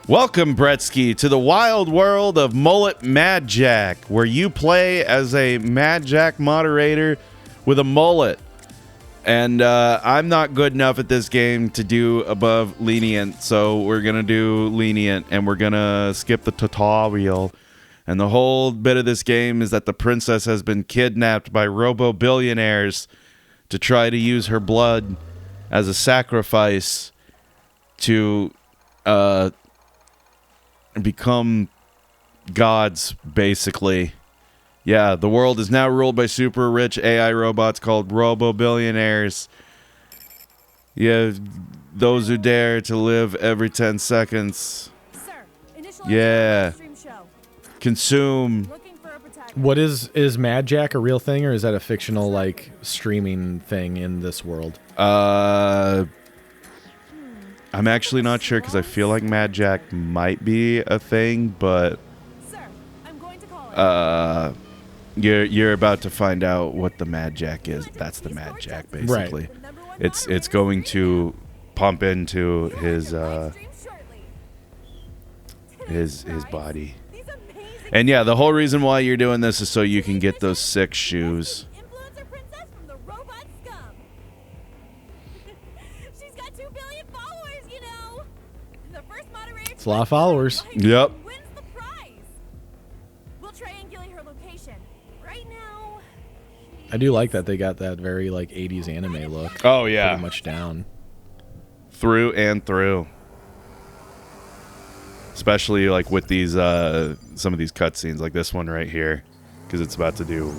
Welcome, Bretsky, to the wild world of Mullet MadJack, where you play as a MadJack moderator with a mullet. And I'm not good enough at this game to do above lenient, so we're going to do lenient, and we're going to skip the tutorial. And the whole bit of this game is that the princess has been kidnapped by robo-billionaires to try to use her blood as a sacrifice to become gods, basically. Yeah, the world is now ruled by super rich AI robots called robo-billionaires. Yeah, those who dare to live every 10 seconds. Yeah. Consume. What is MadJack a real thing, or is that a fictional, like, streaming thing in this world? I'm actually not sure, because I feel like MadJack might be a thing, but you're about to find out what the MadJack is. That's the MadJack, basically. Right. It's going to pump into his body. And yeah, the whole reason why you're doing this is so you can get those 6 shoes. It's a lot of followers. Yep. I do like that they got that very, like, 80s anime look. Oh, yeah. Pretty much down. Through and through. Especially, like, with these, some of these cutscenes, like this one right here. Because it's about to do...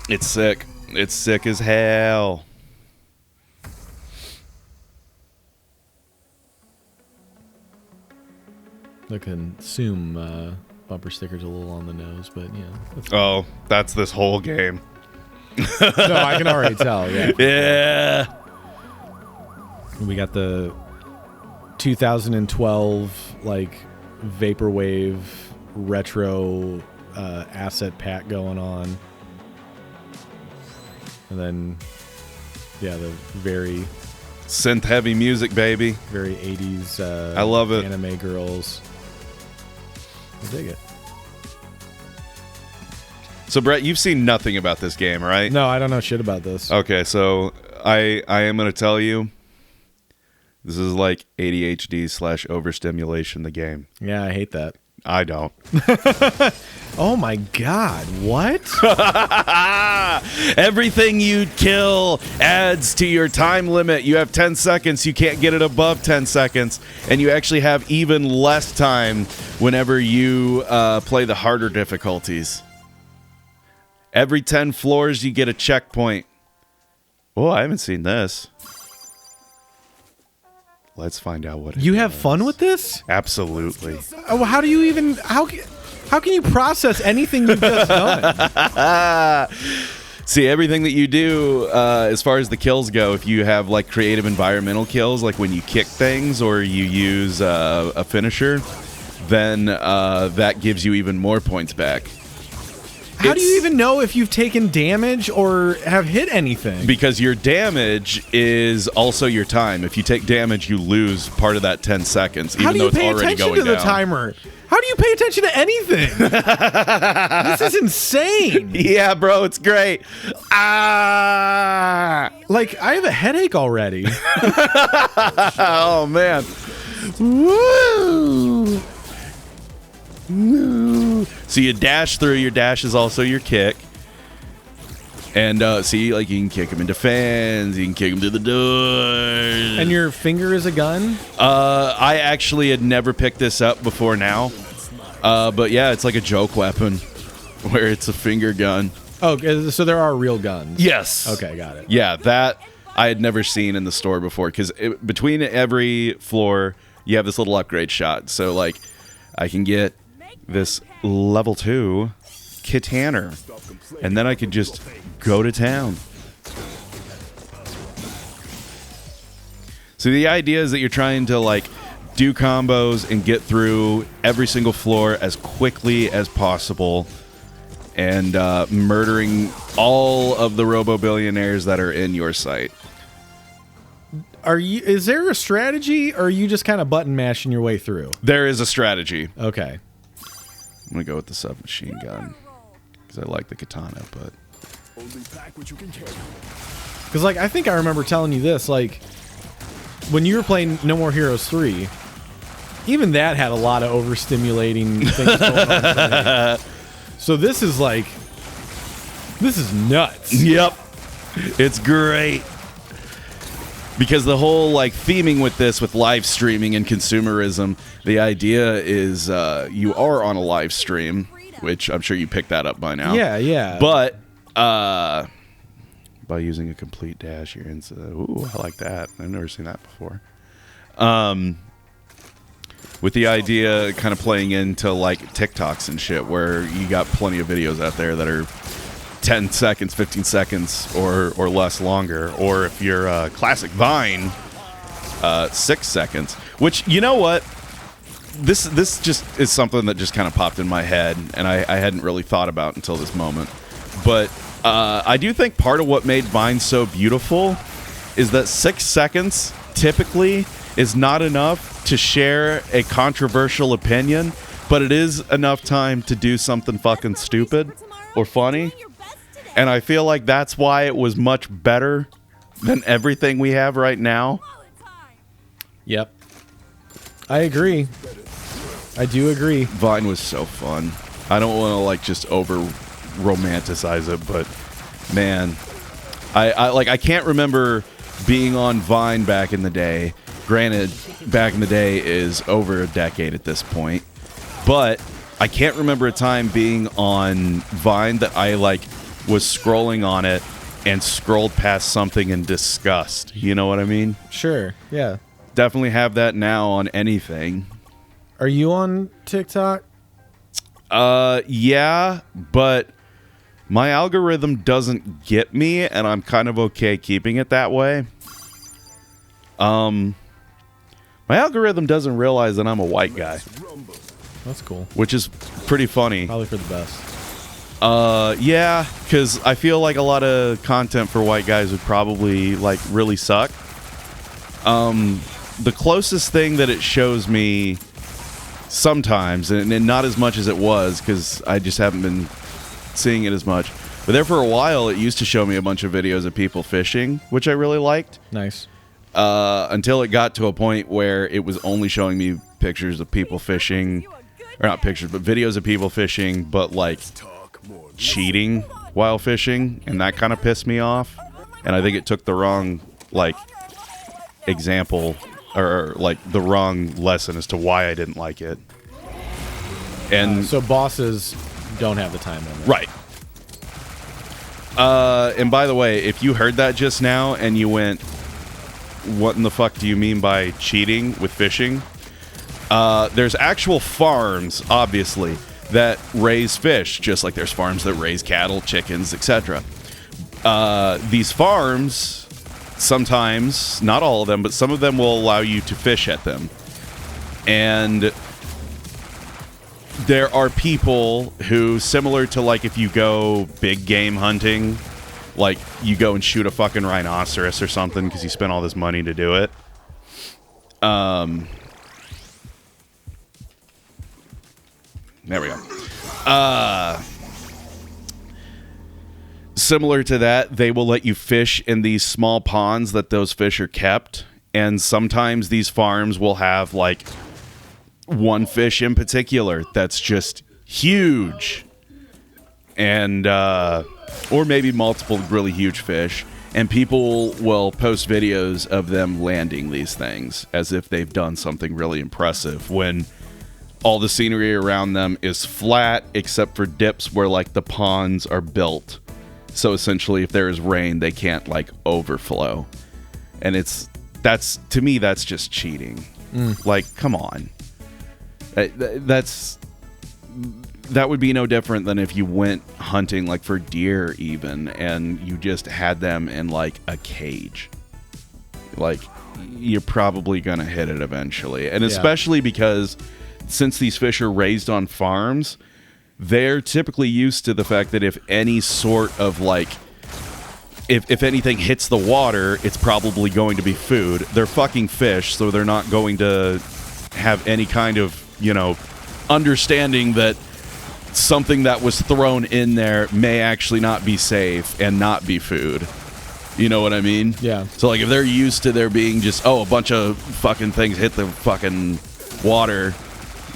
It's sick. It's sick as hell. The consume bumper sticker's a little on the nose, but yeah. Oh, that's this whole game. No, I can already tell, yeah. Yeah. We got the 2012, like, vaporwave retro asset pack going on. And then, yeah, the very... synth-heavy music, baby. Very 80s I love it. Anime girls. I dig it. So, Brett, you've seen nothing about this game, right? No, I don't know shit about this. Okay, so I am going to tell you, this is like ADHD / overstimulation, the game. Yeah, I hate that. I don't. Oh my god, what? Everything you kill adds to your time limit. You have 10 seconds. You can't get it above 10 seconds. And you actually have even less time whenever you play the harder difficulties. Every 10 floors, you get a checkpoint. Oh, I haven't seen this. Let's find out what it is. You have fun with this? Absolutely. Oh, how do you even... How can you process anything you've just done? See, everything that you do, as far as the kills go, if you have like creative environmental kills, like when you kick things or you use a finisher, then that gives you even more points back. How do you even know if you've taken damage or have hit anything? Because your damage is also your time. If you take damage, you lose part of that 10 seconds, even though it's already going down. How do you pay attention to the timer? How do you pay attention to anything? This is insane. Yeah, bro, it's great. Ah! Like, I have a headache already. Oh, man. Woo! Woo! So you dash through. Your dash is also your kick. And see, like, you can kick him into fans. You can kick him to the doors. And your finger is a gun? I actually had never picked this up before now. But yeah, it's like a joke weapon where it's a finger gun. Oh, so there are real guns? Yes. Okay, got it. Yeah, that I had never seen in the store before. Because between every floor, you have this little upgrade shot. So, like, I can get this level 2 Kitaner, and then I could just go to town. So the idea is that you're trying to, like, do combos and get through every single floor as quickly as possible, and murdering all of the robo-billionaires that are in your sight. Is there a strategy, or are you just kind of button mashing your way through? There is a strategy. Okay. I'm gonna go with the submachine gun because I like the katana, but Only pack what you can carry. Because, like, I think I remember telling you this, like, when you were playing No More Heroes 3, even that had a lot of overstimulating things going on. So this is like, this is nuts. Yep. It's great. Because the whole, like, theming with this, with live streaming and consumerism, the idea is you are on a live stream, which I'm sure you picked that up by now. Yeah. But by using a complete dash, you're into, ooh, I like that. I've never seen that before. With the idea kind of playing into, like, TikToks and shit, where you got plenty of videos out there that are 10 seconds, 15 seconds, or less longer. Or if you're classic Vine, 6 seconds. Which, you know what? This just is something that just kind of popped in my head, and I hadn't really thought about until this moment. But I do think part of what made Vine so beautiful is that 6 seconds typically is not enough to share a controversial opinion, but it is enough time to do something fucking stupid or funny. And I feel like that's why it was much better than everything we have right now. Yep. I agree. I do agree. Vine was so fun. I don't want to, like, just over romanticize it, but man, I can't remember being on Vine back in the day. Granted, back in the day is over a decade at this point, but I can't remember a time being on Vine that I, like, was scrolling on it and scrolled past something in disgust. You know what I mean? Sure. Yeah. Definitely have that now on anything. Are you on TikTok? Yeah, but my algorithm doesn't get me, and I'm kind of okay keeping it that way. My algorithm doesn't realize that I'm a white guy, That's cool. which is pretty funny. Probably for the best. Yeah, because I feel like a lot of content for white guys would probably, like, really suck. The closest thing that it shows me sometimes, and not as much as it was, because I just haven't been seeing it as much, but there for a while it used to show me a bunch of videos of people fishing, which I really liked. Nice. Until it got to a point where it was only showing me pictures of people fishing, or not pictures, but videos of people fishing, but, like, cheating while fishing, and that kind of pissed me off. And I think it took the wrong, like, example, or, like, the wrong lesson as to why I didn't like it. And So bosses don't have the time limit. right. And by the way, if you heard that just now and you went, what in the fuck do you mean by cheating with fishing? There's actual farms, obviously, that raise fish, just like there's farms that raise cattle, chickens, etc. These farms, sometimes, not all of them, but some of them will allow you to fish at them. And there are people who, similar to, like, if you go big game hunting, like you go and shoot a fucking rhinoceros or something because you spent all this money to do it. There we go. Similar to that, they will let you fish in these small ponds that those fish are kept. And sometimes these farms will have, like, one fish in particular that's just huge. And, or maybe multiple really huge fish. And people will post videos of them landing these things as if they've done something really impressive, when all the scenery around them is flat except for dips where, like, the ponds are built. So essentially, if there is rain, they can't, like, overflow. And that's to me, that's just cheating. Like, come on. That would be no different than if you went hunting, like, for deer even, and you just had them in, like, a cage. Like, you're probably gonna hit it eventually. And especially because since these fish are raised on farms, they're typically used to the fact that if any sort of, like, if anything hits the water, it's probably going to be food. They're fucking fish, so they're not going to have any kind of, understanding that something that was thrown in there may actually not be safe and not be food. You know what I mean? Yeah. So, like, if they're used to there being just, a bunch of fucking things hit the fucking water,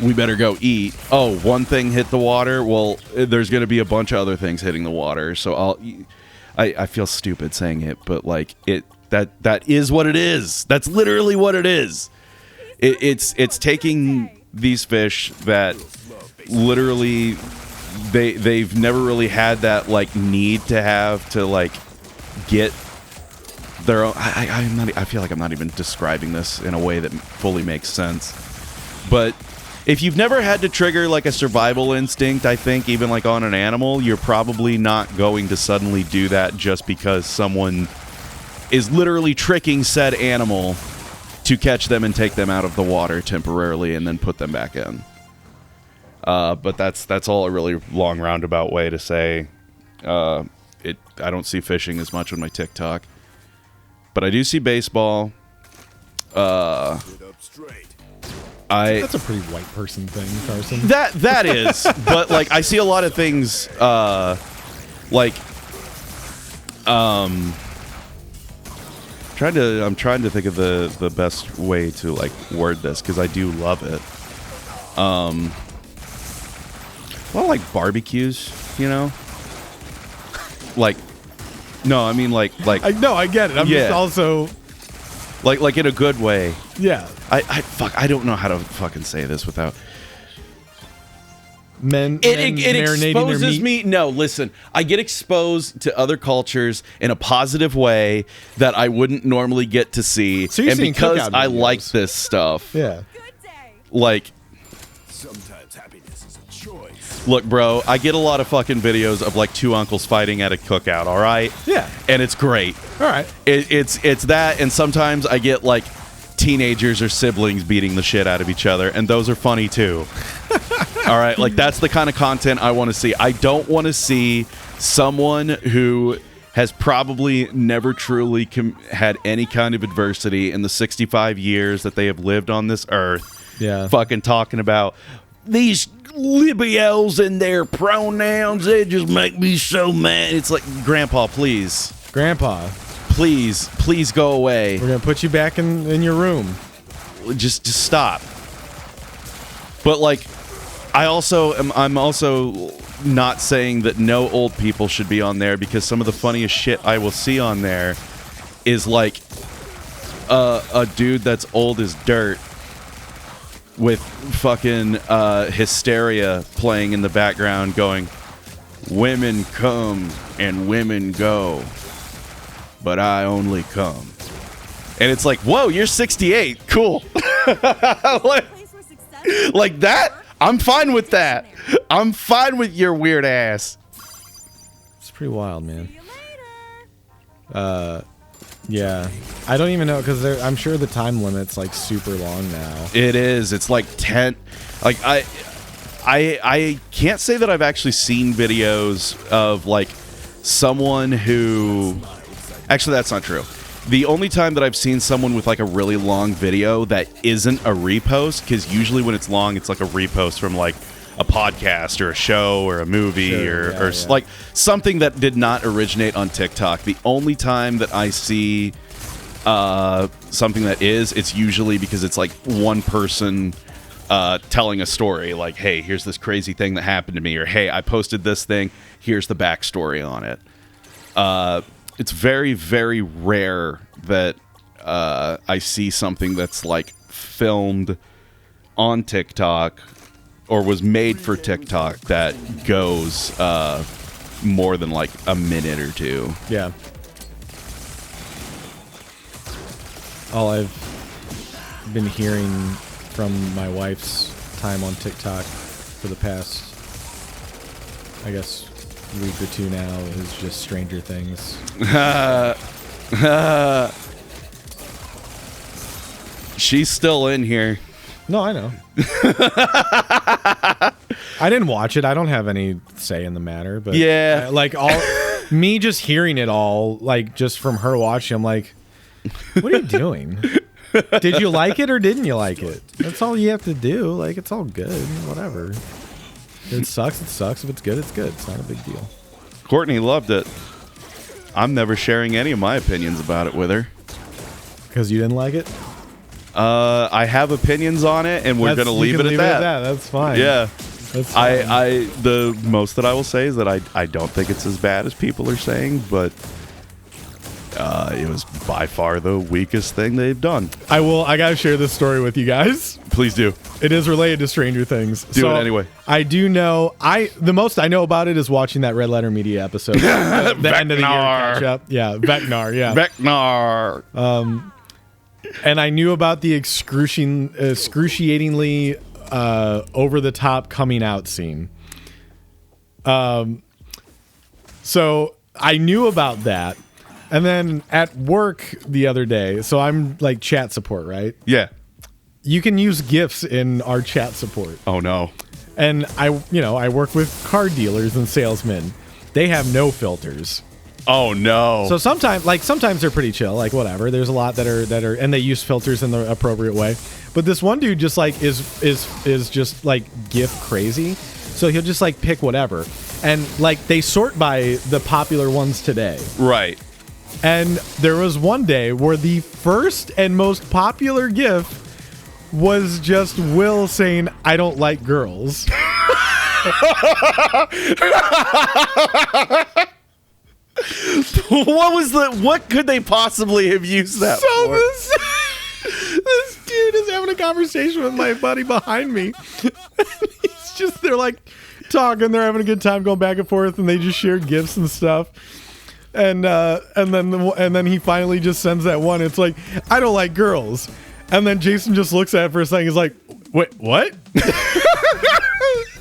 we better go eat. Oh, one thing hit the water? Well, there's going to be a bunch of other things hitting the water. So I feel stupid saying it, but, like, that is what it is. That's literally what it is. It's taking these fish that literally they've never really had that, like, need to have to, like, get their own. I feel like I'm not even describing this in a way that fully makes sense. But if you've never had to trigger, like, a survival instinct, I think, even, like, on an animal, you're probably not going to suddenly do that just because someone is literally tricking said animal to catch them and take them out of the water temporarily and then put them back in. But that's all a really long roundabout way to say I don't see fishing as much on my TikTok. But I do see baseball. Get up straight. That's a pretty white person thing, Carson. That is. But, like, I see a lot of things like I'm trying to think of the best way to, like, word this, because I do love it. Well, like barbecues, like, no, I mean, like I get it. I'm Yeah. just also, like in a good way. yeah. I don't know how to fucking say this without. Men It marinating their exposes meat. me. No, listen. I get exposed to other cultures in a positive way that I wouldn't normally get to see. So you're and seeing because cookout I videos. like this stuff, Yeah. like, Sometimes happiness is a choice. look, bro, I get a lot of fucking videos of, like, two uncles fighting at a cookout, all right? Yeah. And it's great. All right. It's that, and sometimes I get, like, teenagers or siblings beating the shit out of each other, and those are funny too. All right, like, that's the kind of content I want to see. I don't want to see someone who has probably never truly had any kind of adversity in the 65 years that they have lived on this earth. Yeah. Fucking talking about these liberals and their pronouns. They just make me so mad. It's like, Grandpa, please. Grandpa, Please go away. we're gonna put you back in your room. Just stop. But, like, I'm also not saying that no old people should be on there, because some of the funniest shit I will see on there is, like, a dude that's old as dirt with fucking Hysteria playing in the background going, "Women come and women go, but I only come." And it's like, whoa, you're 68. Cool. Like that? I'm fine with that. I'm fine with your weird ass. It's pretty wild, man. Yeah. I don't even know, because I'm sure the time limit's, like, super long now. It is. It's like 10. Like, I can't say that I've actually seen videos of, like, someone who... Actually, that's not true. The only time that I've seen someone with, like, a really long video that isn't a repost, because usually when it's long, it's like a repost from, like, a podcast or a show or a movie Sure, or yeah. like something that did not originate on TikTok. The only time that I see something that is, it's usually because it's, like, one person telling a story, like, hey, here's this crazy thing that happened to me, or hey, I posted this thing, here's the backstory on it. It's very, very rare that I see something that's, like, filmed on TikTok or was made for TikTok that goes more than, like, a minute or two. Yeah. All I've been hearing from my wife's time on TikTok for the past, I guess, week or two now is just Stranger Things. She's still in here. No, I know. I didn't watch it. I don't have any say in the matter. But Yeah. like all me just hearing it all, like just from her watching, I'm like, what are you doing? Did you like it or didn't you like it? That's all you have to do. Like, it's all good. Whatever. If it sucks, it sucks. If it's good, it's good. It's not a big deal. Courtney loved it. I'm never sharing any of my opinions about it with her. Because you didn't like it? I have opinions on it, and we're going to leave it at that. That's fine. Yeah. That's fine. The most that I will say is that I don't think it's as bad as people are saying, but it was by far the weakest thing they've done. I gotta share this story with you guys. Please do. It is related to Stranger Things. Do it anyway. I do know. The most I know about it is watching that Red Letter Media episode. the end of the year catch up. Yeah, Vecnar. Yeah, Vecnar. And I knew about the excruciatingly over the top coming out scene. So I knew about that. And then at work the other day, so I'm like chat support, right? Yeah. You can use GIFs in our chat support. Oh no. And I work with car dealers and salesmen. They have no filters. Oh no. So sometimes they're pretty chill, like whatever. There's a lot that are and they use filters in the appropriate way. But this one dude just like is just like GIF crazy. So he'll just like pick whatever. And like they sort by the popular ones today. Right. And there was one day where the first and most popular GIF was just Will saying, "I don't like girls." What could they possibly have used that for? This dude is having a conversation with my buddy behind me. They're like talking, they're having a good time going back and forth, and they just share GIFs and stuff. And then he finally just sends that one. It's like, "I don't like girls." And then Jason just looks at it for a second. He's like, "Wait, what?"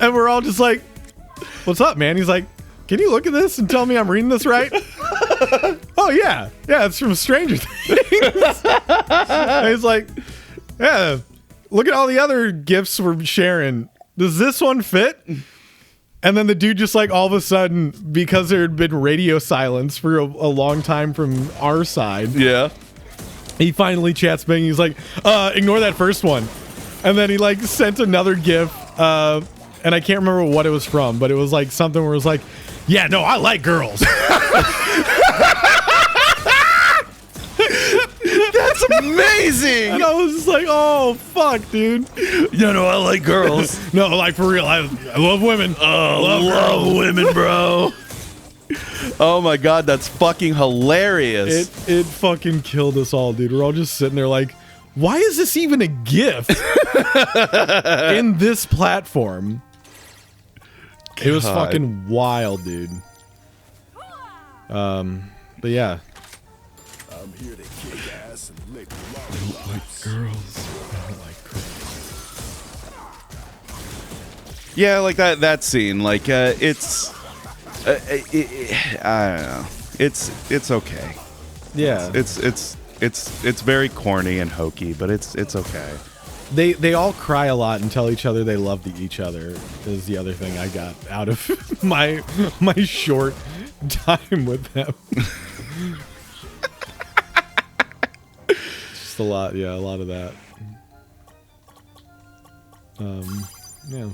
And we're all just like, "What's up, man?" He's like, "Can you look at this and tell me I'm reading this right?" "Oh, yeah. Yeah, it's from Stranger Things." And he's like, "Yeah, look at all the other GIFs we're sharing. Does this one fit?" And then the dude just like all of a sudden, because there had been radio silence for a long time from our side. Yeah. He finally chats back. He's like, "Ignore that first one." And then he like sent another GIF. And I can't remember what it was from, but it was like something where it was like, "Yeah, no, I like girls." That's amazing. And I was just like, "Oh, fuck, dude." No, I like girls. No, like for real. I love women. Love women, bro. Oh my god, that's fucking hilarious. It fucking killed us all, dude. We're all just sitting there like, why is this even a GIF in this platform? God. It was fucking wild, dude. But yeah. I'm here to kick ass and lick Girls. I don't like girls. Yeah, like that scene. Like it's. I don't know. It's okay. Yeah. It's very corny and hokey, but it's okay. They all cry a lot and tell each other they love each other is the other thing I got out of my short time with them. Just a lot of that. Yeah.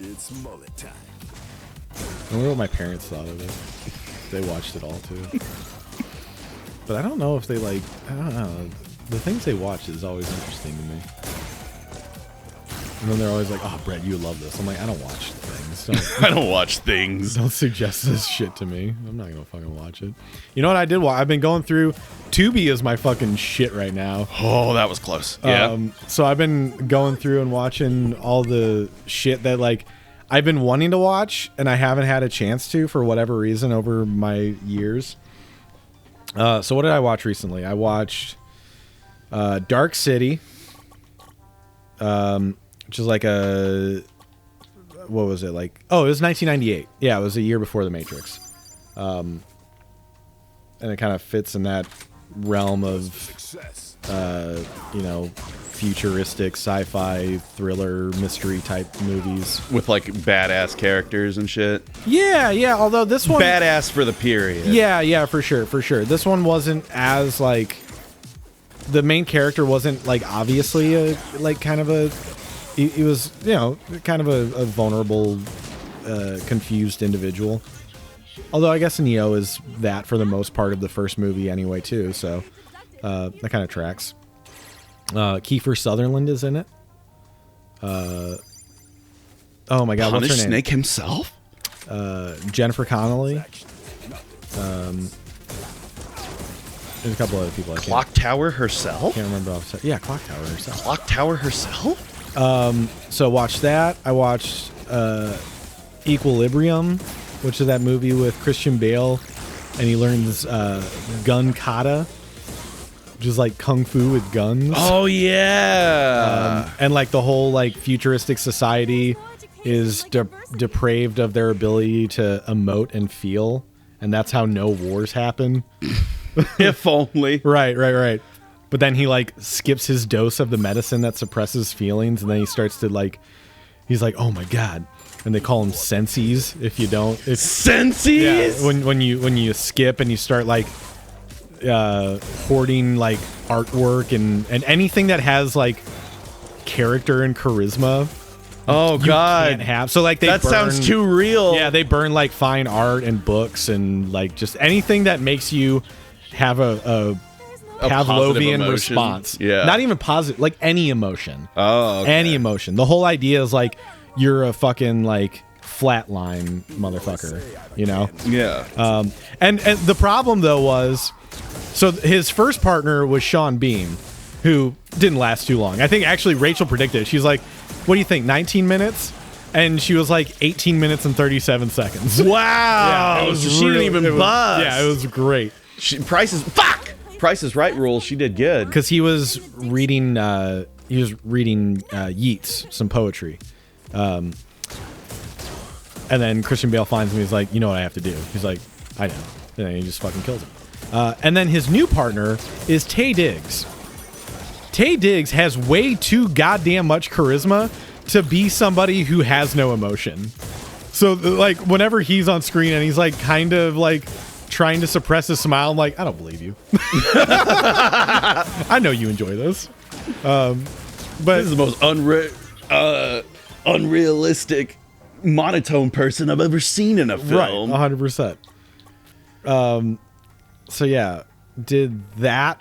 It's mullet time. I wonder what my parents thought of it. They watched it all too. But I don't know if they like, I don't know. The things they watch is always interesting to me. And then they're always like, "Oh, Brett, you love this." I'm like, I don't watch things. I don't watch things. Don't suggest this shit to me. I'm not going to fucking watch it. You know what I did? I've been going through, Tubi is my fucking shit right now. Oh, that was close. Yeah. So I've been going through and watching all the shit that like I've been wanting to watch and I haven't had a chance to for whatever reason over my years. So what did I watch recently? I watched Dark City, which is like what was it like? Oh, it was 1998. Yeah, it was a year before The Matrix. And it kind of fits in that realm of, Success. futuristic sci-fi thriller mystery type movies with like badass characters and shit. Yeah. Although this one, Badass for the period. yeah, for sure. This one wasn't as like, the main character wasn't like obviously he was, you know, kind of a vulnerable, confused individual. Although I guess Neo is that for the most part of the first movie anyway too, so that kind of tracks. Kiefer Sutherland is in it. Oh my God, what's her name? Snake himself? Jennifer Connelly. There's a couple other people I Clock Tower herself? can't remember off the top. Yeah, Clock Tower herself. Clock Tower herself? So watch that. I watched Equilibrium, which is that movie with Christian Bale, and he learns gun kata, which is like kung fu with guns. Oh yeah. And like the whole like futuristic society is depraved of their ability to emote and feel, and that's how no wars happen. If only. Right. But then he like skips his dose of the medicine that suppresses feelings, and then he starts to like, he's like, oh my God. And they call them sensies if you don't. It's Sensies? yeah, when you skip and you start like hoarding like artwork and anything that has like character and charisma. Oh God. Can't have. So like that sounds too real. Yeah, they burn like fine art and books and like just anything that makes you have a Pavlovian response. Yeah. Not even positive, like any emotion. Oh, okay. Any emotion. The whole idea is like you're a fucking like flatline motherfucker, you know? Yeah. And the problem though was, so his first partner was Sean Bean, who didn't last too long. I think actually Rachel predicted it. She's like, what do you think, 19 minutes? And she was like 18 minutes and 37 seconds. Wow. Yeah, she didn't even buzz. Yeah, it was great. Price is Right rules. She did good. Because he was reading Yeats, some poetry. And then Christian Bale finds him. He's like, you know what I have to do? He's like, I know. And then he just fucking kills him. And then his new partner is Taye Diggs. Taye Diggs has way too goddamn much charisma to be somebody who has no emotion. So like whenever he's on screen and he's like kind of like trying to suppress his smile, I'm like, I don't believe you. I know you enjoy this. But This is the most unrealistic monotone person I've ever seen in a film. Right, 100%. So yeah, did that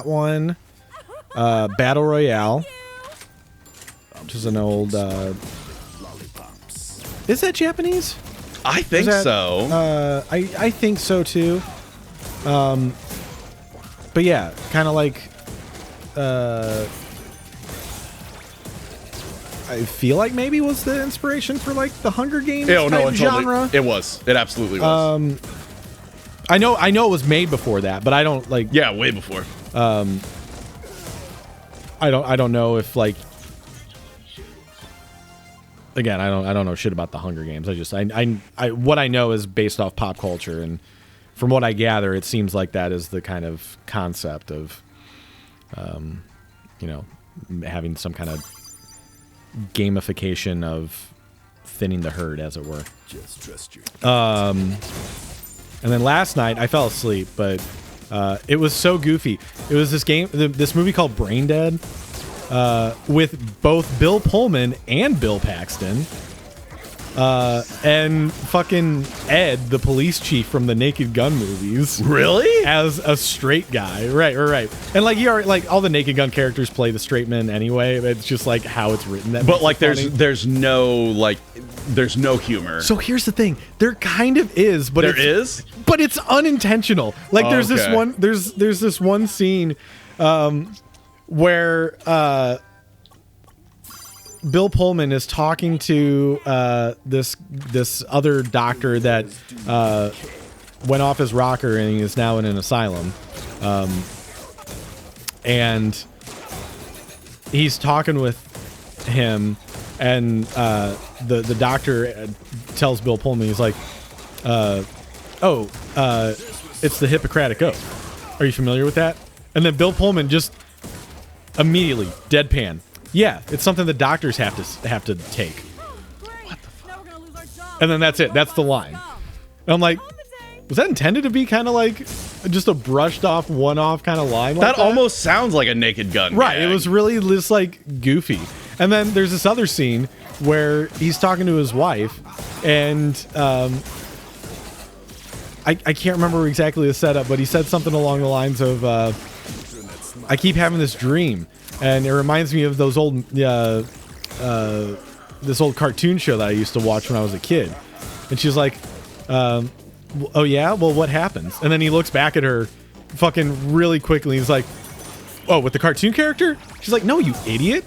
one. Battle Royale, which is an old. Is that Japanese? I think so. I think so too. But yeah, kind of like. I feel like maybe was the inspiration for like the Hunger Games type genre. It was. It absolutely was. I know it was made before that, but I don't like. Yeah, way before. I don't know if like. Again, I don't know shit about the Hunger Games. I what I know is based off pop culture, and from what I gather, it seems like that is the kind of concept of, having some kind of gamification of thinning the herd, as it were. Just trust your And then last night I fell asleep, but it was so goofy. It was this movie called Brain Dead, with both Bill Pullman and Bill Paxton, and fucking Ed, the police chief from the Naked Gun movies. Really? As a straight guy, right. And like you are like all the Naked Gun characters play the straight men anyway. It's just like how it's written. But like there's no humor. So here's the thing: there kind of is, but but it's unintentional. Like there's this one scene where Bill Pullman is talking to this other doctor that went off his rocker and he is now in an asylum, and he's talking with him, and the doctor tells Bill Pullman, he's like, it's the Hippocratic Oath. Are you familiar with that? And then Bill Pullman just Immediately, deadpan. Yeah, it's something the doctors have to take. What the fuck? And then that's it. That's the line. And I'm like, was that intended to be kind of like just a brushed off, one-off kind of line? Like That almost sounds like a Naked Gun. right. gag. It was really just like goofy. And then there's this other scene where he's talking to his wife, and I can't remember exactly the setup, but he said something along the lines of, "I keep having this dream, and it reminds me of those old this old cartoon show that I used to watch when I was a kid." And she's like, "Oh yeah, well what happens?" And then he looks back at her, fucking really quickly. He's like, "Oh, with the cartoon character?" She's like, "No, you idiot."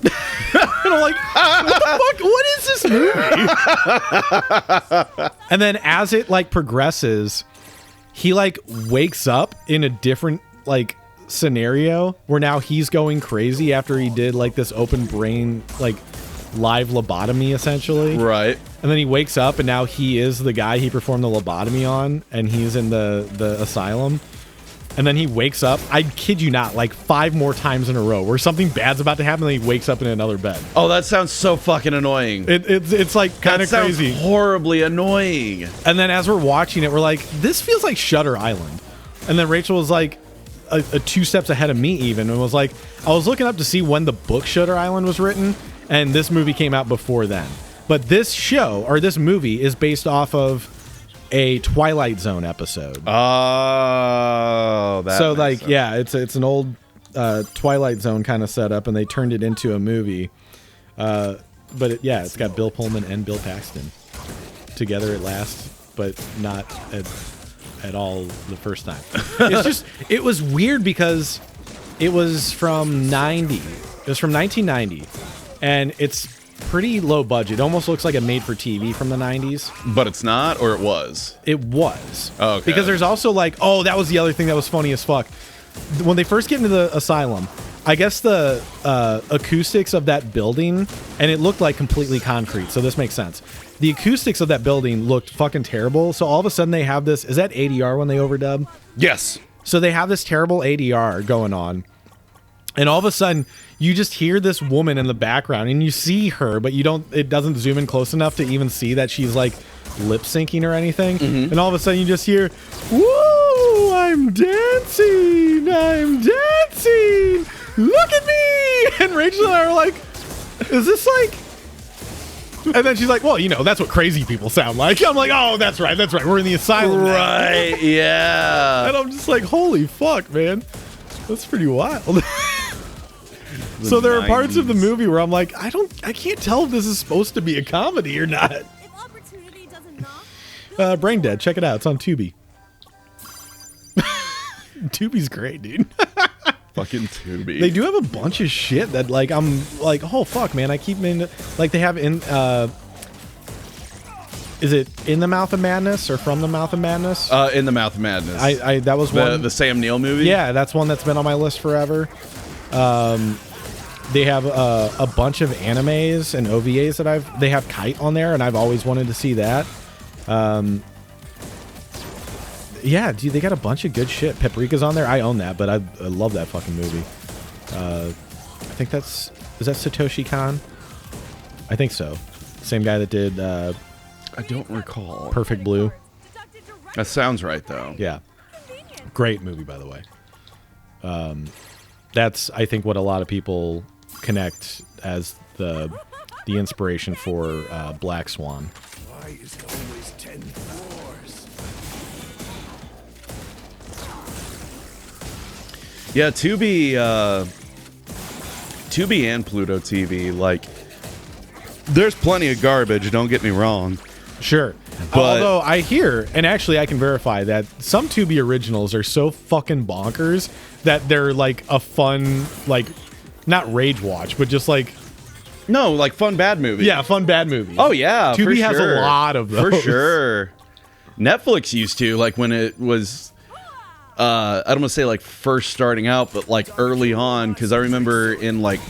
And I'm like, what the fuck? What is this movie? And then as it like progresses, he like wakes up in a different like scenario where now he's going crazy after he did like this open brain like live lobotomy essentially. Right. And then he wakes up and now he is the guy he performed the lobotomy on, and he's in the asylum. And then he wakes up, I kid you not, like 5 more times in a row where something bad's about to happen, and he wakes up in another bed. Oh, that sounds so fucking annoying. It's like kind of crazy. Horribly annoying. And then as we're watching it, we're like, this feels like Shutter Island. And then Rachel was like a 2 steps ahead of me even, and was like, I was looking up to see when the book Shutter Island was written, and this movie came out before then. But this show, or this movie, is based off of a Twilight Zone episode. Oh, that So makes like, sense. yeah, it's an old Twilight Zone kind of setup, and they turned it into a movie. But it's got Bill Pullman and Bill Paxton together at last, but not at all the first time. It's just, it was weird because it was from 90. It was from 1990, and it's pretty low budget. It almost looks like a made-for-TV from the 90s. But it's not, or it was? It was. Oh, okay. Because there's also like, oh, that was the other thing that was funny as fuck. When they first get into the asylum, I guess the acoustics of that building, and it looked like completely concrete, so this makes sense. The acoustics of that building looked fucking terrible, so all of a sudden they have this, is that ADR when they overdub? Yes. So they have this terrible ADR going on, and all of a sudden you just hear this woman in the background, and you see her, but it doesn't zoom in close enough to even see that she's like lip syncing or anything. And all of a sudden you just hear, "Woo, I'm dancing, look at me." And Rachel and I are like, is this like, and then she's like, well, that's what crazy people sound like. I'm like, oh, that's right, we're in the asylum now. Right, yeah. And I'm just like, holy fuck, man, that's pretty wild. So there are parts of the 90s. movie where I'm like, I can't tell if this is supposed to be a comedy or not. If opportunity doesn't knock, Brain Dead, check it out. It's on Tubi. Tubi's great, dude. Fucking Tubi. They do have a bunch of shit that like I'm like, oh fuck, man. I keep in like they have in. Is it In the Mouth of Madness or From the Mouth of Madness? In the Mouth of Madness. I that was one. the Sam Neill movie. Yeah, that's one that's been on my list forever. They have a bunch of animes and OVAs that they have Kite on there, and I've always wanted to see that. Yeah, dude, they got a bunch of good shit. Paprika's on there. I own that, but I love that fucking movie. I think is that Satoshi Kon? I think so. Same guy that did I don't recall. Perfect Blue. That sounds right, though. Yeah. Great movie, by the way. That's, I think, what a lot of people connect as the inspiration for Black Swan. Why is there always 10 floors? Yeah, Tubi and Pluto TV, like, there's plenty of garbage, don't get me wrong. Sure. But- Although I hear, and actually I can verify that some Tubi originals are so fucking bonkers that they're like a fun, like, not rage watch, but just like, No, like fun bad movies. yeah, fun bad movies. Oh, yeah, Tubi for has sure. a lot of those. For sure. Netflix used to, like, when it was, I don't want to say, like, first starting out, but, like, early on, because I remember in, like,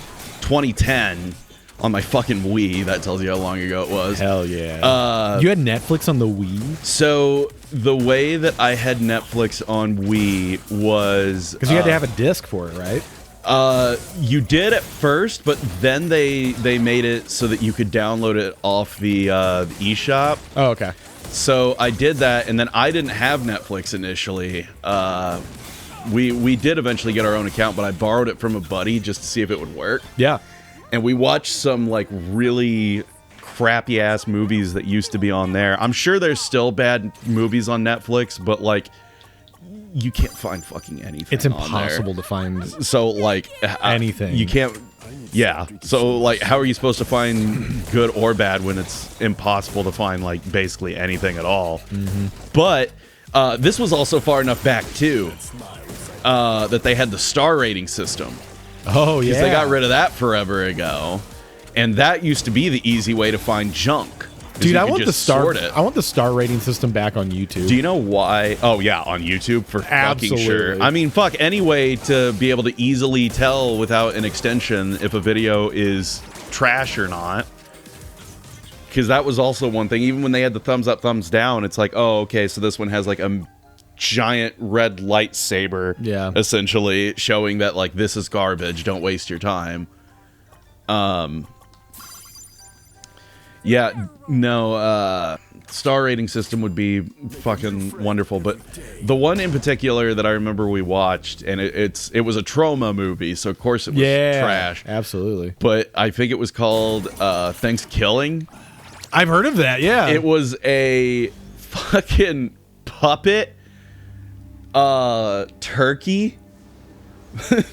2010, on my fucking Wii, that tells you how long ago it was. Hell yeah. You had Netflix on the Wii? So, the way that I had Netflix on Wii was... Because you had to have a disc for it, right? You did at first, but then they made it so that you could download it off the eShop. Oh, okay. So I did that, and then I didn't have Netflix initially. We did eventually get our own account, but I borrowed it from a buddy just to see if it would work. Yeah. And we watched some like really crappy ass movies that used to be on there. I'm sure there's still bad movies on Netflix, but like you can't find fucking anything. It's impossible to find So like anything. You can't. Yeah. So like, how are you supposed to find good or bad when it's impossible to find like basically anything at all? Mm-hmm. But this was also far enough back too that they had the star rating system. Oh yeah. Because they got rid of that forever ago, and that used to be the easy way to find junk. Dude, I want the star. I I want the star rating system back on YouTube. Do you know why? Oh yeah, on YouTube for fucking Absolutely. sure. I mean, fuck, any way to be able to easily tell without an extension if a video is trash or not. Because that was also one thing. Even when they had the thumbs up, thumbs down, it's like, oh, okay, so this one has like a giant red lightsaber, Yeah. essentially showing that like this is garbage. Don't waste your time. Yeah, no, star rating system would be fucking wonderful, but the one in particular that I remember we watched, and it was a trauma movie, so of course it was trash. Absolutely. But I think it was called Thanksgiving. I've heard of that. Yeah. It was a fucking puppet turkey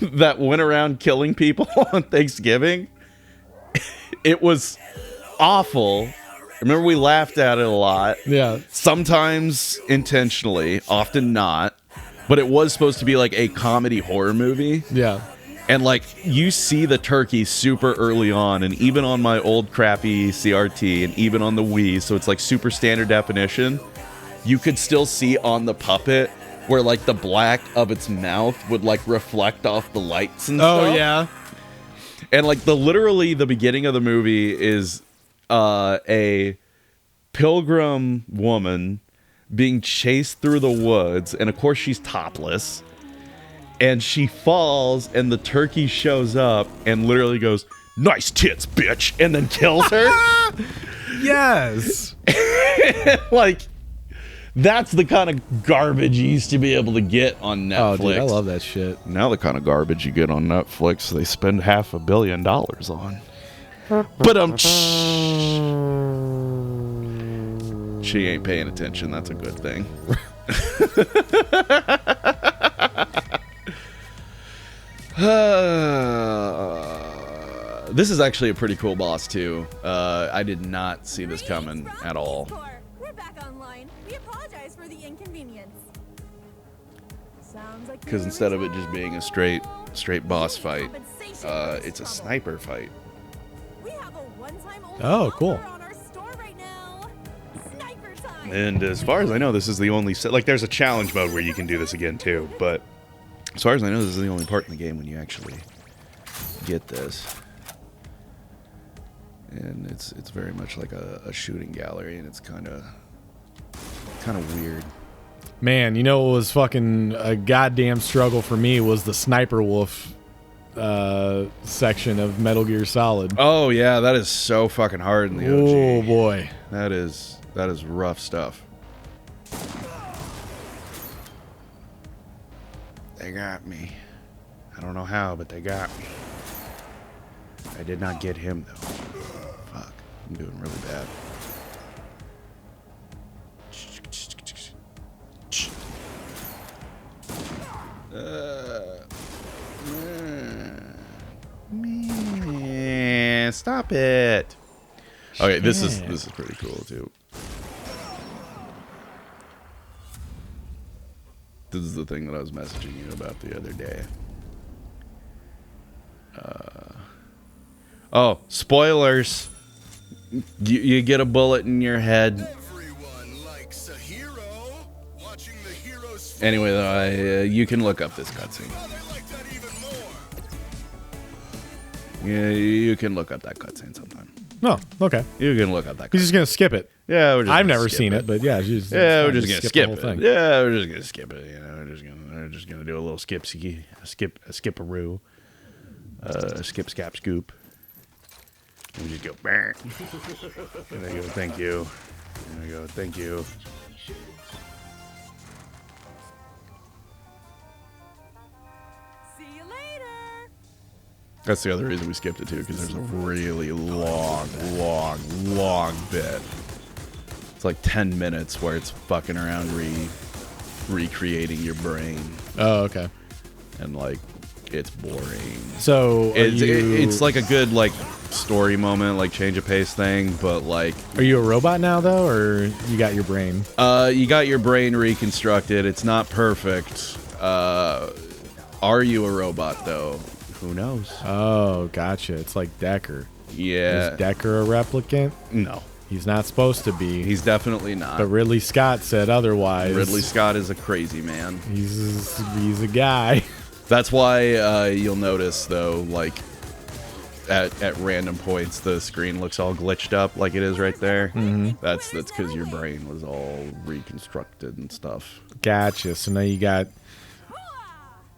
that went around killing people on Thanksgiving. It was awful. Remember, we laughed at it a lot. Yeah. Sometimes intentionally, often not. But it was supposed to be like a comedy horror movie. Yeah. And like, you see the turkey super early on, and even on my old crappy CRT, and even on the Wii, so it's like super standard definition, you could still see on the puppet where like the black of its mouth would like reflect off the lights and stuff. Oh yeah. And like literally the beginning of the movie is a pilgrim woman being chased through the woods, and of course she's topless, and she falls, and the turkey shows up and literally goes, "Nice tits, bitch," and then kills her. Yes. Like, that's the kind of garbage you used to be able to get on Netflix. Oh, dude, I love that shit. Now the kind of garbage you get on Netflix, they spend $500 million on. But she ain't paying attention. That's a good thing. This is actually a pretty cool boss too. I did not see this coming at all. We're back online. We apologize for the inconvenience. Sounds like Because instead of it just being a straight boss fight, it's a sniper fight. We have a one-time only Oh, cool. offer on our store right now. Sniper time. And as far as I know, this is the only like there's a challenge mode where you can do this again too. But as far as I know, this is the only part in the game when you actually get this. And it's very much like a shooting gallery, and it's kind of weird. Man, you know what was fucking a goddamn struggle for me was the Sniper Wolf section of Metal Gear Solid. Oh yeah, that is so fucking hard in the OG. Oh boy. That is rough stuff. They got me. I don't know how, but they got me. I did not get him though. Fuck, I'm doing really bad. Man, stop it. Okay, this is pretty cool too. This is the thing that I was messaging you about the other day. Oh, spoilers. You get a bullet in your head. Everyone likes a hero. Watching the heroes Anyway, though, you can look up this cutscene. they like that even more. Yeah, you can look up that cutscene sometime. Oh, okay. You can look up that He's cutscene. just gonna skip it. Yeah, we're just I've gonna never skip seen it, but yeah, Yeah, we're just gonna skip the it. whole thing. Yeah, we're just gonna skip it. You know, we're just gonna do a little skip-a-roo. Skip, scap, scoop. And we just go, "Brr." And they go, thank you. And I go, thank you. See you later. That's the other reason we skipped it too, because there's a really long bit. It's like 10 minutes where it's fucking around recreating your brain, Oh, okay. and like it's boring. So It's like a good like story moment, like change of pace thing, but like are you a robot now though, or you got your brain? you got your brain reconstructed. It's not perfect. Are you a robot though? Who knows? Oh, gotcha. It's like Decker. Yeah. Is Decker a replicant? No. He's not supposed to be. He's definitely not. But Ridley Scott said otherwise. Ridley Scott is a crazy man. He's a guy. That's why you'll notice though, like at random points, the screen looks all glitched up, like it is right there. Mm-hmm. That's because your brain was all reconstructed and stuff. Gotcha. So now you got.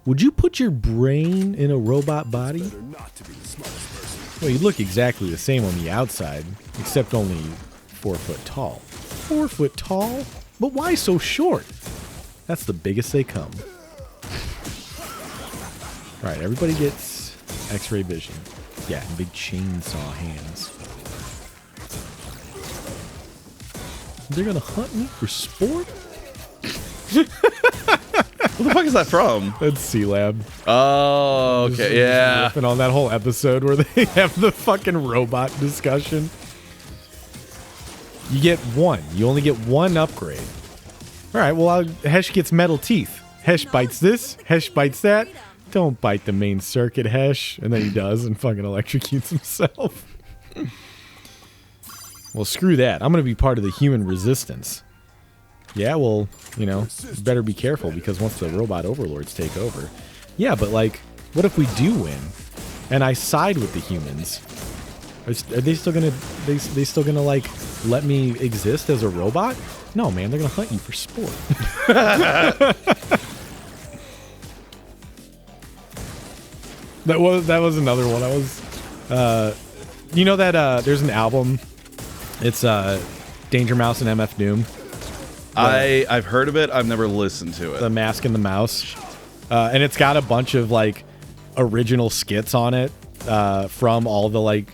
Would you put your brain in a robot body? Well, you look exactly the same on the outside, except only 4 foot tall. 4 foot tall? But why so short? That's the biggest they come. All right, everybody gets X-ray vision. Yeah, and big chainsaw hands. They're gonna hunt me for sport? What the fuck is that from? That's C-Lab. Oh, okay, yeah. And on that whole episode where they have the fucking robot discussion. You get one. You only get one upgrade. All right, well, Hesh gets metal teeth. Hesh bites this. Hesh bites that. Don't bite the main circuit, Hesh. And then he does and fucking electrocutes himself. Well, screw that. I'm going to be part of the human resistance. Yeah, well, you know, you better be careful because once the robot overlords take over. Yeah, but like, what if we do win and I side with the humans? Are they still gonna they still gonna like let me exist as a robot? No, man, they're gonna hunt you for sport. That was another one. I was, you know that there's an album. It's Danger Mouse and MF Doom. I've heard of it. I've never listened to it. The Mask and the Mouse, and it's got a bunch of like original skits on it from all the like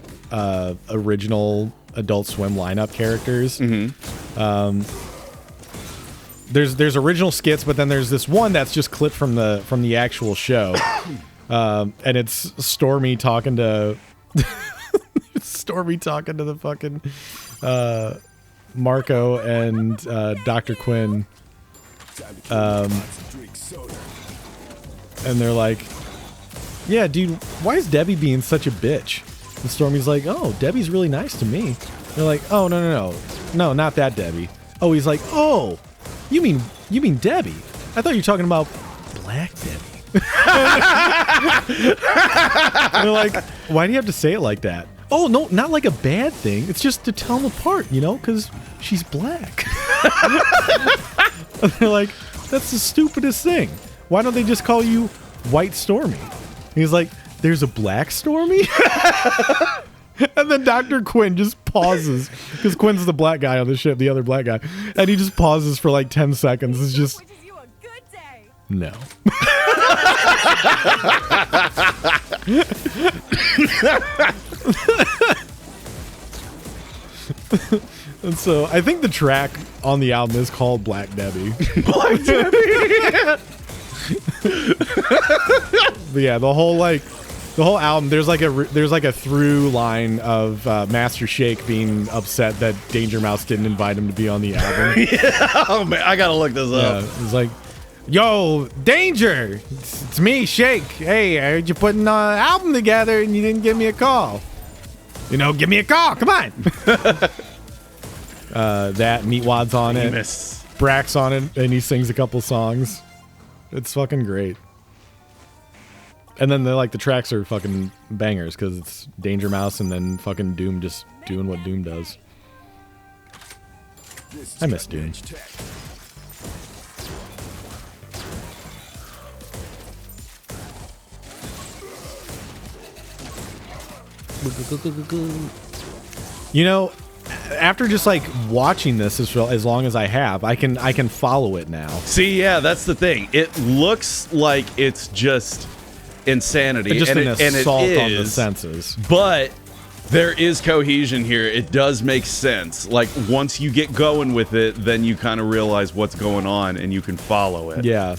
original Adult Swim lineup characters. Mm-hmm. There's original skits, but then there's this one that's just clipped from the actual show, and it's Stormy talking to the fucking Marco and Dr. Quinn, and they're like, yeah, dude, why is Debbie being such a bitch? And Stormy's like, oh, Debbie's really nice to me. They're like, oh, no, not that Debbie. Oh, he's like, oh, you mean Debbie? I thought you were talking about Black Debbie. They're like, why do you have to say it like that? Oh, no, not like a bad thing. It's just to tell them apart, you know, because she's black. And they're like, that's the stupidest thing. Why don't they just call you White Stormy? And he's like, there's a black Stormy? And then Dr. Quinn just pauses, because Quinn's the black guy on the ship, the other black guy. And he just pauses for like 10 seconds. It's just, Wishes you a good day. no. And so I think the track on the album is called Black Debbie. Black Debbie. But yeah, the whole album, there's like a through line of Master Shake being upset that Danger Mouse didn't invite him to be on the album. Yeah. Oh man, I gotta look this up. Yeah, it's like, yo, Danger, it's me, Shake. Hey, I heard you putting an album together and you didn't give me a call. You know, give me a call. Come on. That Meatwad's on it. Brack's on it, and he sings a couple songs. It's fucking great. And then the tracks are fucking bangers because it's Danger Mouse and then fucking Doom just doing what Doom does. I miss Doom. You know, after just like watching this as long as I have, I can follow it now. See, yeah, that's the thing. It looks like it's just insanity. Just and an assault it on the is, senses. But there is cohesion here. It does make sense. Like, once you get going with it, then you kind of realize what's going on and you can follow it. Yeah.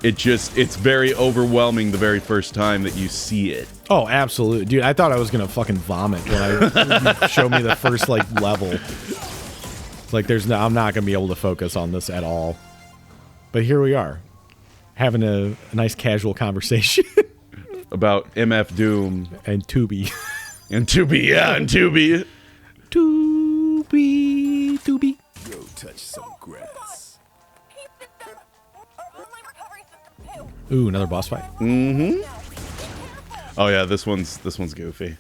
It's very overwhelming the very first time that you see it. Oh, absolutely. Dude, I thought I was going to fucking vomit when you showed me the first, like, level. Like, I'm not going to be able to focus on this at all. But here we are, having a nice casual conversation. About MF Doom. And Tubi. And Tubi, yeah, and Tubi. Tubi. Go touch some grass. Ooh, another boss fight. Mm-hmm. Oh yeah, this one's goofy.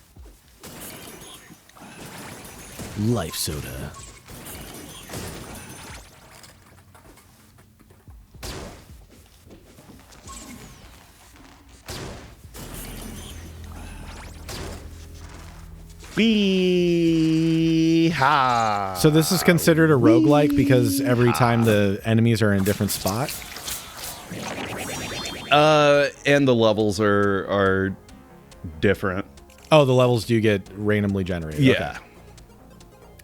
Life soda. Bee-ha. So this is considered a roguelike because every time the enemies are in a different spot? And the levels are different. Oh, the levels do get randomly generated. Yeah. Okay.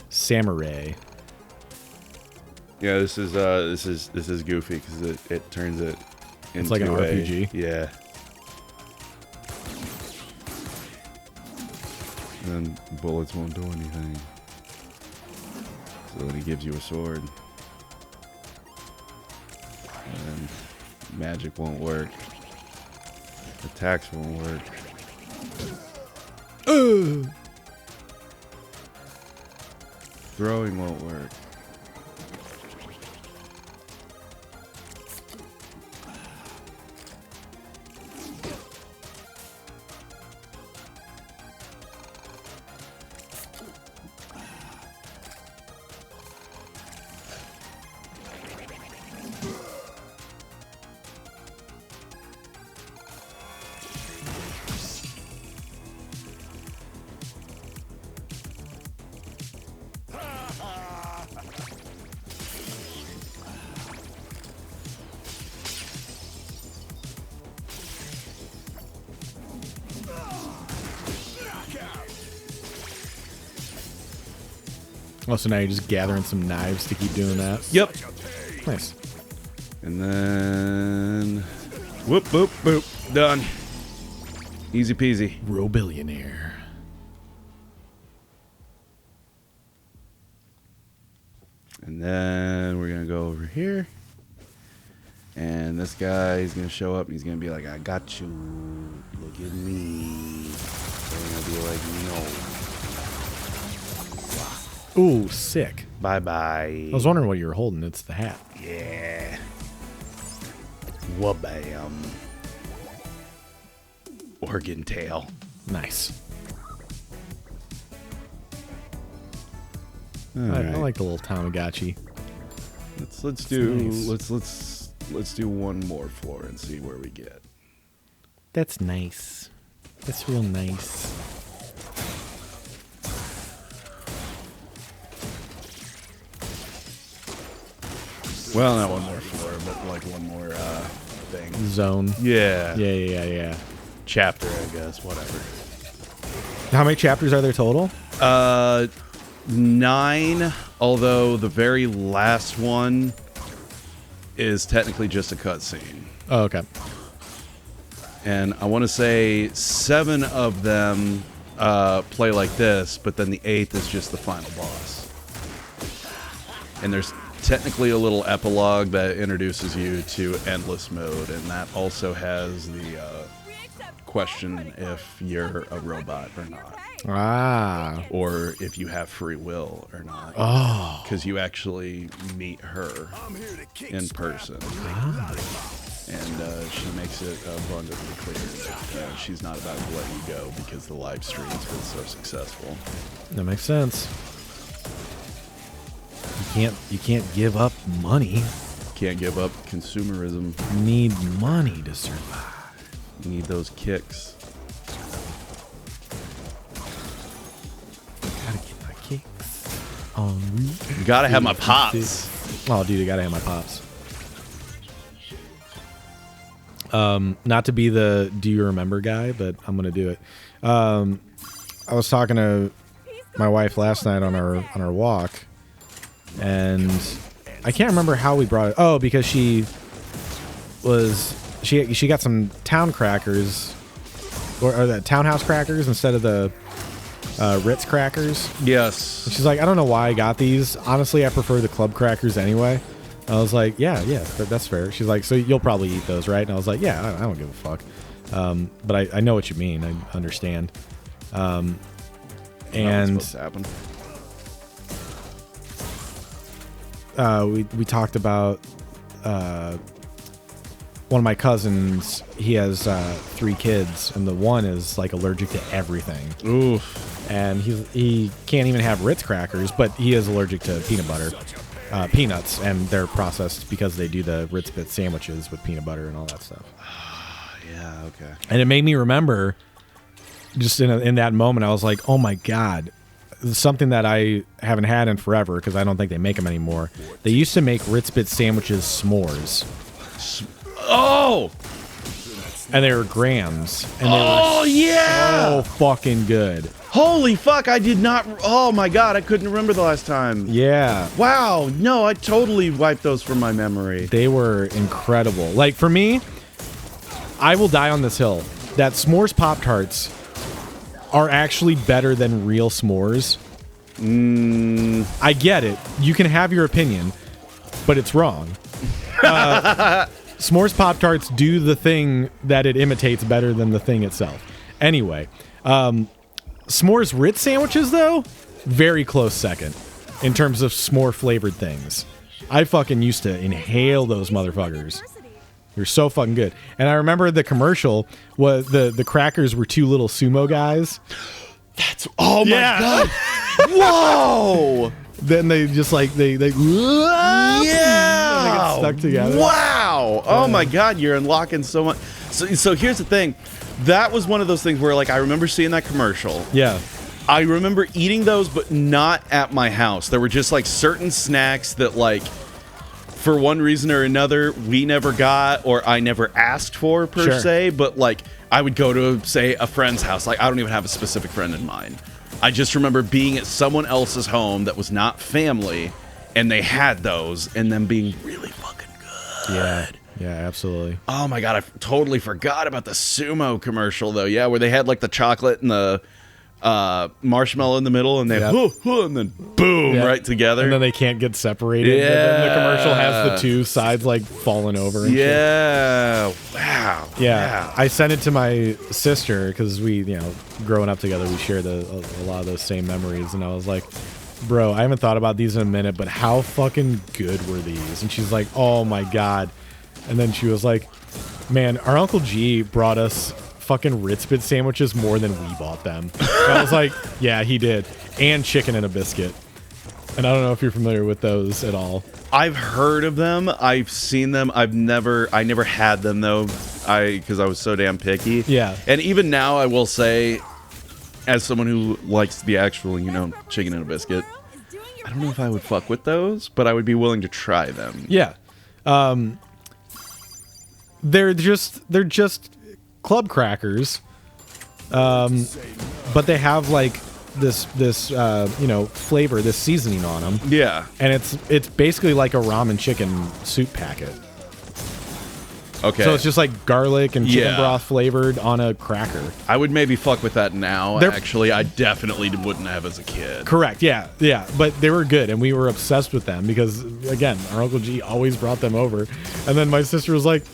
Samurai. Yeah, this is goofy because it turns it into It's like an RPG. Yeah. And then bullets won't do anything. So then he gives you a sword. And then magic won't work. Attacks won't work. Throwing won't work. Oh, so now you're just gathering some knives to keep doing that? Yep. Nice. And then whoop, boop, boop. Done. Easy peasy. Robillionaire. And then we're gonna go over here. And this guy is gonna show up and he's gonna be like, I got you. Look at me. They're gonna be like, no. Ooh, sick. Bye-bye. I was wondering what you were holding. It's the hat. Yeah. Wabam. Organ tail. Nice. All I right. like the little Tamagotchi. Let's do nice. let's do one more floor and see where we get. That's nice. That's real nice. Well, not one more floor, but like one more thing. Zone. Yeah. Yeah. Chapter, I guess. Whatever. How many chapters are there total? 9. Although the very last one is technically just a cutscene. Oh, okay. And I want to say 7 of them play like this, but then the 8th is just the final boss. And there's technically a little epilogue that introduces you to endless mode, and that also has the question if you're a robot or not. Ah. Or if you have free will or not. Oh. Because you actually meet her in person. And she makes it abundantly clear that she's not about to let you go because the live stream's been so successful. That makes sense. You can't give up money. Can't give up consumerism. You need money to survive. You need those kicks. You gotta have my pops. Oh, dude, I gotta have my pops. Not to be the do you remember guy, but I'm gonna do it. I was talking to my wife last night on our walk, and I can't remember how we brought it. Oh, because she got some town crackers or the townhouse crackers instead of the Ritz crackers. Yes. And she's like, I don't know why I got these. Honestly, I prefer the club crackers anyway. I was like, yeah, that's fair. She's like, so you'll probably eat those, right? And I was like, yeah, I don't give a fuck. But I know what you mean. I understand. And supposed to happen. We talked about one of my cousins. He has 3 kids, and the one is like allergic to everything. Oof. And he can't even have Ritz crackers, but he is allergic to peanut butter. Peanuts, and they're processed because they do the Ritz Bits sandwiches with peanut butter and all that stuff. Yeah, okay. And it made me remember, just in that moment, I was like, oh my God, something that I haven't had in forever because I don't think they make them anymore. They used to make Ritz Bits sandwiches s'mores. Oh! And they were grams. And they were so fucking good. Holy fuck, I did not. Oh my God, I couldn't remember the last time. Yeah. Wow, no, I totally wiped those from my memory. They were incredible. Like, for me, I will die on this hill that s'mores Pop-Tarts are actually better than real s'mores. I get it. You can have your opinion, but it's wrong. S'mores Pop-Tarts do the thing that it imitates better than the thing itself. Anyway, s'mores Ritz sandwiches, though, very close second in terms of s'more flavored things. I fucking used to inhale those motherfuckers. They're so fucking good. And I remember the commercial was the crackers were 2 little sumo guys. That's oh my God. Whoa. Then they just like they yeah. and they get stuck together. Wow. Oh my God, you're unlocking so much. So here's the thing. That was one of those things where, like, I remember seeing that commercial. Yeah. I remember eating those, but not at my house. There were just, like, certain snacks that, like, for one reason or another, we never got or I never asked for, per se. But, like, I would go to, say, a friend's house. Like, I don't even have a specific friend in mind. I just remember being at someone else's home that was not family, and they had those, and them being really fucking good. Yeah. Yeah, absolutely. Oh my God, I totally forgot about the sumo commercial though. Yeah, where they had like the chocolate and the marshmallow in the middle, and they and then boom, right together. And then they can't get separated. Yeah. And then the commercial has the 2 sides like falling over. And yeah. shit. Wow. Yeah. I sent it to my sister because we, growing up together, we shared a lot of those same memories. And I was like, bro, I haven't thought about these in a minute, but how fucking good were these? And she's like, oh my God. And then she was like, man, our Uncle G brought us fucking Ritz Bit sandwiches more than we bought them. And I was like, yeah, he did. And chicken and a biscuit. And I don't know if you're familiar with those at all. I've heard of them. I've seen them. I never had them though. Because I was so damn picky. Yeah. And even now I will say, as someone who likes the actual, chicken and a biscuit, I don't know if I would fuck with those, but I would be willing to try them. Yeah. They're just club crackers, but they have like this flavor, this seasoning on them. Yeah, and it's basically like a ramen chicken soup packet. Okay, so it's just like garlic and chicken broth flavored on a cracker. I would maybe fuck with that now. Actually, I definitely wouldn't have as a kid. Correct. Yeah. But they were good, and we were obsessed with them because, again, our Uncle G always brought them over. And then my sister was like,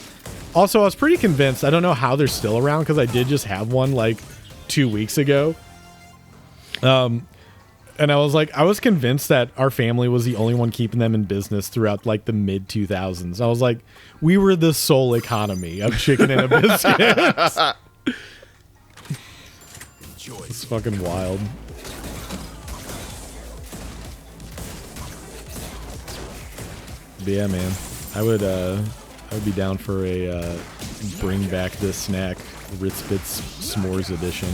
also, I was pretty convinced. I don't know how they're still around because I did just have one like 2 weeks ago. And I was like, I was convinced that our family was the only one keeping them in business throughout like the mid 2000s. I was like, we were the sole economy of chicken and a biscuit. It's fucking wild. But yeah, man, I would be down for a bring back this snack, Ritz Bits S'mores edition.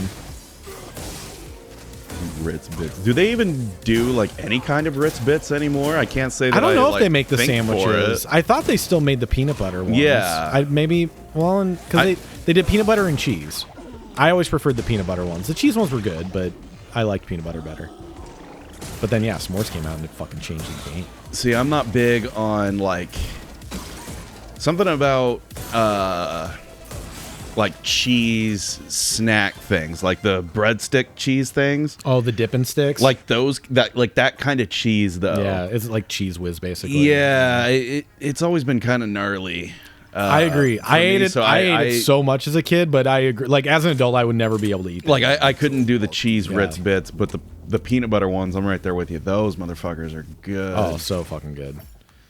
Ritz bits. Do they even do like any kind of Ritz bits anymore? I can't say that. I don't know if like, they make the think for sandwiches. it. I thought they still made the peanut butter ones. Yeah. Because they did peanut butter and cheese. I always preferred the peanut butter ones. The cheese ones were good, but I liked peanut butter better. But then, yeah, s'mores came out and it fucking changed the game. See, I'm not big on like something about like cheese snack things, like the breadstick cheese things. Oh, the dipping sticks? Like those, that kind of cheese, though. Yeah, it's like Cheese Whiz, basically. Yeah, it's always been kind of gnarly. I agree. I ate it. So I ate it so much as a kid, but I agree. Like as an adult, I would never be able to eat that. Like I couldn't do the cheese Ritz bits, but the peanut butter ones, I'm right there with you. Those motherfuckers are good. Oh, so fucking good.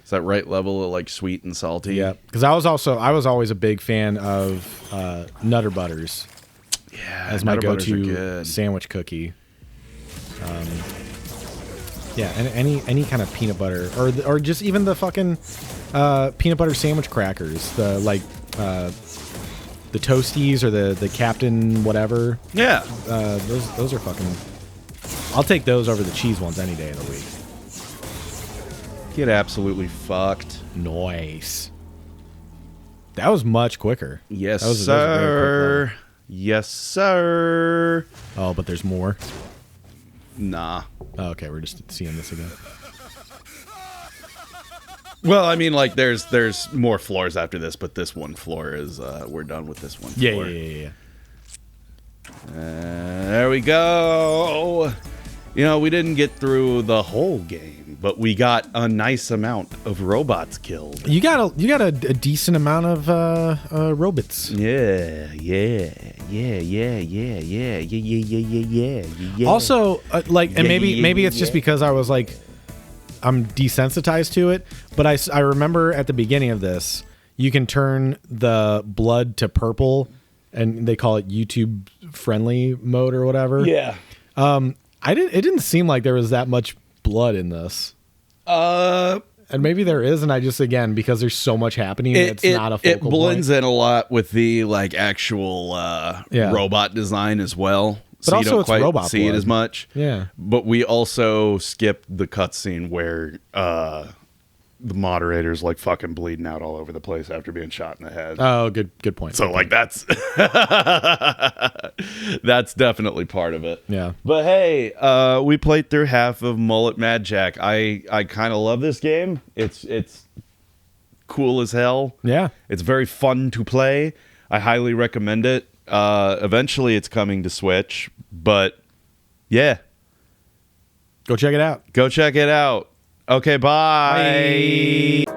It's that right level of like sweet and salty. Yeah, because I was always a big fan of Nutter Butters. Yeah, as my Nutter Butters are go-to good. sandwich cookie. Yeah, and any kind of peanut butter, or just even the fucking peanut butter sandwich crackers, the Toasties or the Captain whatever. Yeah, those are fucking. I'll take those over the cheese ones any day of the week. get absolutely fucked. Nice. That was much quicker. Yes, that was a very sir. quick Yes, sir. level. Oh, but there's more. Nah. Oh, okay, we're just seeing this again. Well, I mean, like, there's more floors after this, but this one floor is we're done with this one. Yeah, floor. yeah. There we go. You know, we didn't get through the whole game, but we got a nice amount of robots killed. You got a decent amount of robots. Yeah. Also, and maybe it's just because I was like, I'm desensitized to it, but I remember at the beginning of this, you can turn the blood to purple, and they call it YouTube friendly mode or whatever. Yeah. It didn't seem like there was that much blood in this. And maybe there is, and I just, again, because there's so much happening, it's not a focal It blends point. in a lot with the like actual robot design as well. But so also you don't it's quite robot see it blood. as much. Yeah. But we also skipped the cutscene where the moderator's like fucking bleeding out all over the place after being shot in the head. Oh, good point. So like that's that's definitely part of it. Yeah. But hey, we played through half of Mullet MadJack. I kind of love this game. It's cool as hell. Yeah. It's very fun to play. I highly recommend it. Eventually it's coming to Switch, but yeah. Go check it out. Go check it out. Okay, bye. Bye.